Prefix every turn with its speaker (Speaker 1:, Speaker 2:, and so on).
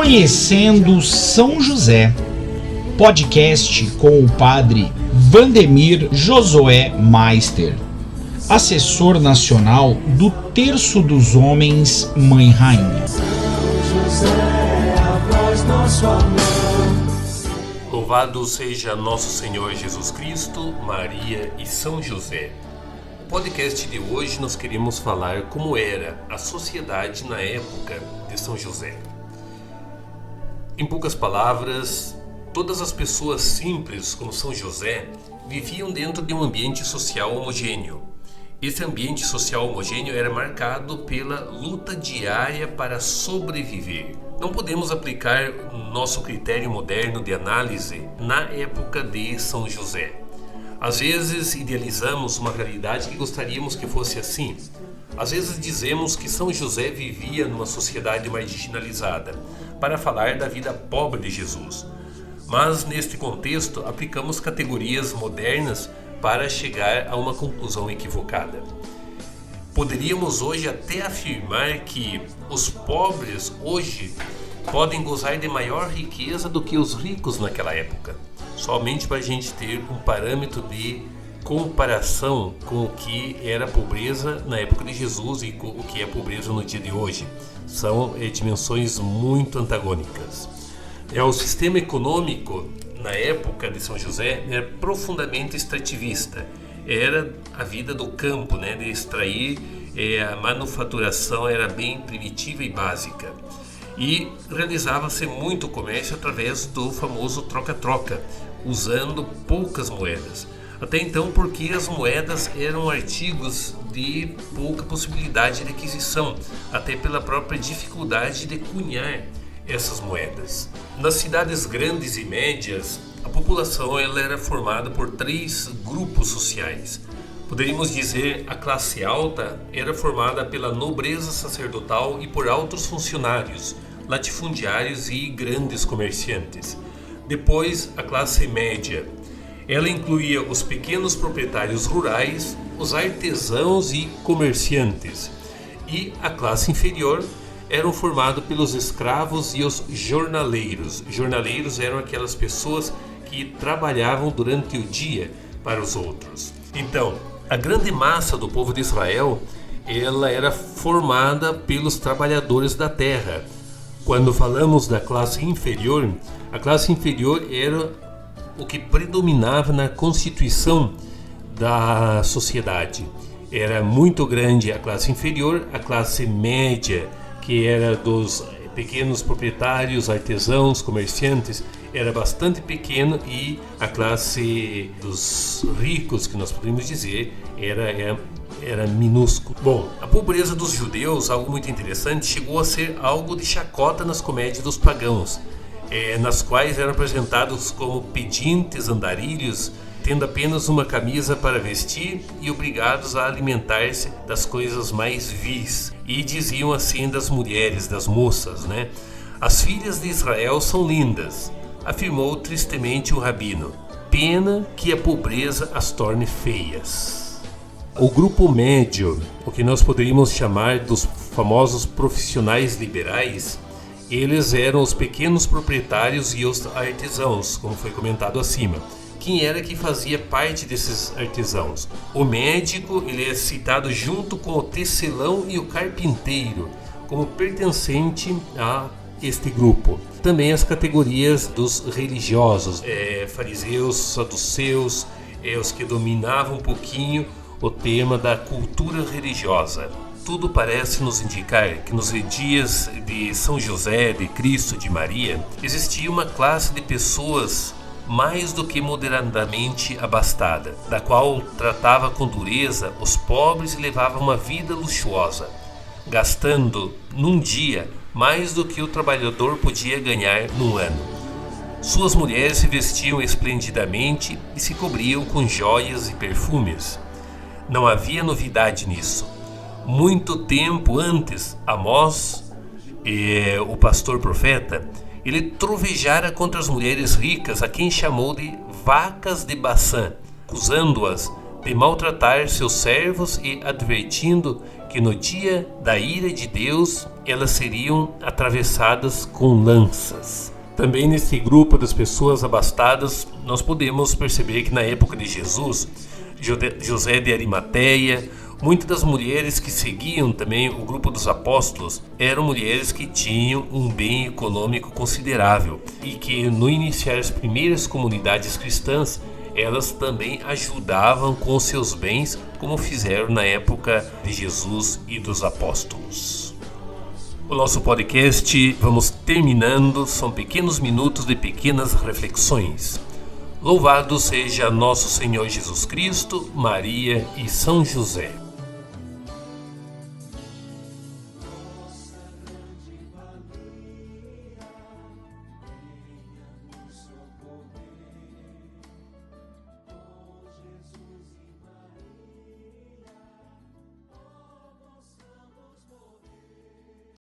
Speaker 1: Conhecendo São José, podcast com o padre Vandemir Josué Meister, assessor nacional do Terço dos Homens Mãe Rainha.
Speaker 2: Louvado seja nosso Senhor Jesus Cristo, Maria e São José. No podcast de hoje nós queremos falar como era a sociedade na época de São José. Em poucas palavras, todas as pessoas simples como São José viviam dentro de um ambiente social homogêneo. Esse ambiente social homogêneo era marcado pela luta diária para sobreviver. Não podemos aplicar nosso critério moderno de análise na época de São José. Às vezes idealizamos uma realidade que gostaríamos que fosse assim. Às vezes dizemos que São José vivia numa sociedade marginalizada, para falar da vida pobre de Jesus. Mas neste contexto aplicamos categorias modernas para chegar a uma conclusão equivocada. Poderíamos hoje até afirmar que os pobres hoje podem gozar de maior riqueza do que os ricos naquela época, somente para a gente ter um parâmetro de comparação com o que era a pobreza na época de Jesus e com o que é a pobreza no dia de hoje. São dimensões muito antagônicas. O sistema econômico na época de São José era profundamente extrativista. Era a vida do campo, de extrair, a manufaturação era bem primitiva e básica. E realizava-se muito comércio através do famoso troca-troca, usando poucas moedas. Até então, porque as moedas eram artigos de pouca possibilidade de aquisição, até pela própria dificuldade de cunhar essas moedas. Nas cidades grandes e médias, a população era formada por três grupos sociais. Poderíamos dizer a classe alta era formada pela nobreza sacerdotal e por altos funcionários, latifundiários e grandes comerciantes. Depois, a classe média. Ela incluía os pequenos proprietários rurais, os artesãos e comerciantes. E a classe inferior eram formados pelos escravos e os jornaleiros. Jornaleiros eram aquelas pessoas que trabalhavam durante o dia para os outros. Então, a grande massa do povo de Israel, ela era formada pelos trabalhadores da terra. Quando falamos da classe inferior, a classe inferior era o que predominava na constituição da sociedade. Era muito grande a classe inferior, a classe média, que era dos pequenos proprietários, artesãos, comerciantes, era bastante pequeno, e a classe dos ricos, que nós podemos dizer, era minúsculo. Bom, a pobreza dos judeus, algo muito interessante, chegou a ser algo de chacota nas comédias dos pagãos, nas quais eram apresentados como pedintes, andarilhos, tendo apenas uma camisa para vestir e obrigados a alimentar-se das coisas mais vis. E diziam assim das mulheres, das moças, As filhas de Israel são lindas, afirmou tristemente o rabino. Pena que a pobreza as torne feias. O grupo médio, o que nós poderíamos chamar dos famosos profissionais liberais, eles eram os pequenos proprietários e os artesãos, como foi comentado acima. Quem era que fazia parte desses artesãos? O médico, ele é citado junto com o tecelão e o carpinteiro, como pertencente a este grupo. Também as categorias dos religiosos, fariseus, saduceus, os que dominavam um pouquinho o tema da cultura religiosa. Tudo parece nos indicar que nos dias de São José, de Cristo, de Maria, existia uma classe de pessoas mais do que moderadamente abastada, da qual tratava com dureza os pobres e levava uma vida luxuosa, gastando num dia mais do que o trabalhador podia ganhar num ano. Suas mulheres se vestiam esplendidamente e se cobriam com joias e perfumes. Não havia novidade nisso. Muito tempo antes, Amós, o pastor profeta, ele trovejara contra as mulheres ricas, a quem chamou de vacas de Baçã, acusando-as de maltratar seus servos e advertindo que no dia da ira de Deus elas seriam atravessadas com lanças. Também nesse grupo das pessoas abastadas, nós podemos perceber que na época de Jesus, José de Arimateia, muitas das mulheres que seguiam também o grupo dos apóstolos eram mulheres que tinham um bem econômico considerável e que no iniciar as primeiras comunidades cristãs, elas também ajudavam com seus bens, como fizeram na época de Jesus e dos apóstolos. O nosso podcast, vamos terminando, são pequenos minutos de pequenas reflexões. Louvado seja nosso Senhor Jesus Cristo, Maria e São José.